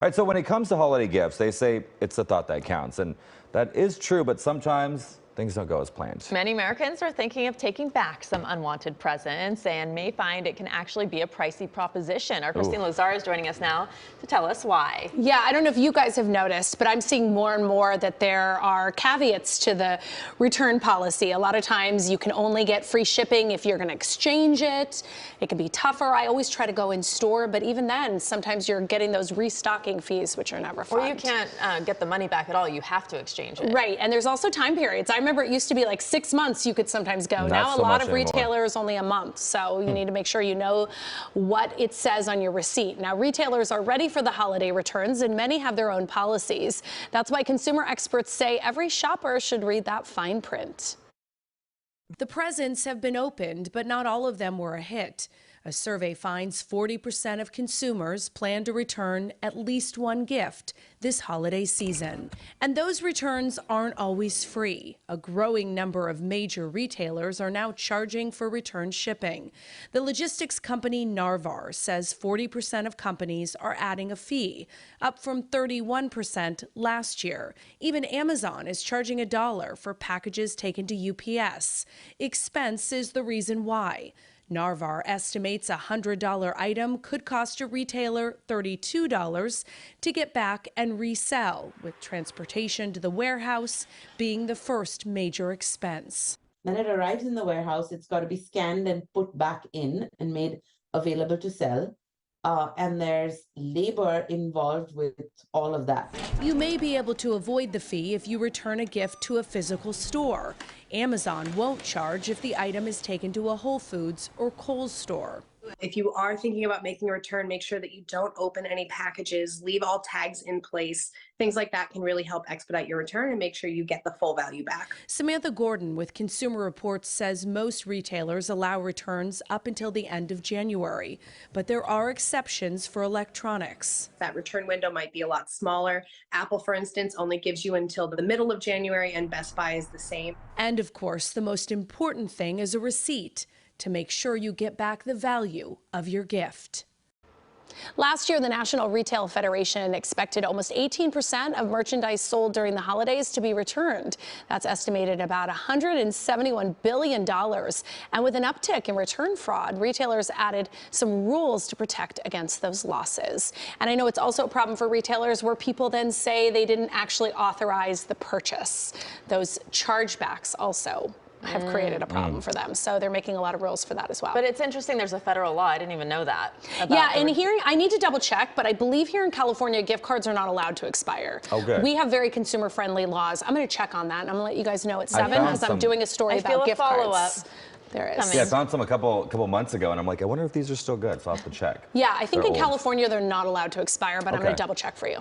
All right, so when it comes to holiday gifts, they say it's the thought that counts, and that is true, but sometimes things don't go as planned. Many Americans are thinking of taking back some unwanted presents and may find it can actually be a pricey proposition. Our Christine Lazar is joining us now to tell us why. Yeah, I don't know if you guys have noticed, but I'm seeing more and more that there are caveats to the return policy. A lot of times you can only get free shipping if you're going to exchange it. It can be tougher. I always try to go in store, but even then, sometimes you're getting those restocking fees, which are never fun. Or you can't get the money back at all. You have to exchange it. Right, and there's also time periods. I remember it used to be like 6 months you could sometimes go. Now a lot of retailers only a month, so you need to make sure you know what it says on your receipt. Now retailers are ready for the holiday returns and many have their own policies. That's why consumer experts say every shopper should read that fine print. The presents have been opened, but not all of them were a hit. A survey finds 40% of consumers plan to return at least one gift this holiday season. And those returns aren't always free. A growing number of major retailers are now charging for return shipping. The logistics company Narvar says 40% of companies are adding a fee, up from 31% last year. Even Amazon is charging $1 for packages taken to UPS. Expense is the reason why. Narvar estimates a $100 item could cost a retailer $32 to get back and resell, with transportation to the warehouse being the first major expense. When it arrives in the warehouse, it's got to be scanned and put back in and made available to sell. And there's labor involved with all of that. You may be able to avoid the fee if you return a gift to a physical store. Amazon won't charge if the item is taken to a Whole Foods or Kohl's store. If you are thinking about making a return, make sure that you don't open any packages, leave all tags in place. Things like that can really help expedite your return and make sure you get the full value back. Samantha Gordon with Consumer Reports says most retailers allow returns up until the end of January, but there are exceptions for electronics. That return window might be a lot smaller. Apple, for instance, only gives you until the middle of January, and Best Buy is the same. And of course, the most important thing is a receipt to make sure you get back the value of your gift. Last year, the National Retail Federation expected almost 18% of merchandise sold during the holidays to be returned. That's estimated about $171 billion. And with an uptick in return fraud, retailers added some rules to protect against those losses. And I know it's also a problem for retailers where people then say they didn't actually authorize the purchase. Those chargebacks also have created a problem for them. So they're making a lot of rules for that as well. But it's interesting, there's a federal law. I didn't even know that. Yeah, and here, I need to double check, but I believe here in California, gift cards are not allowed to expire. Oh, good. We have very consumer-friendly laws. I'm going to check on that, and I'm going to let you guys know at 7 because I'm doing a story about gift cards. There is. Yeah, I found some a couple months ago, and I'm like, I wonder if these are still good, so I'll have to check. Yeah, I think They're in old. California, they're not allowed to expire, but I'm going to double check for you.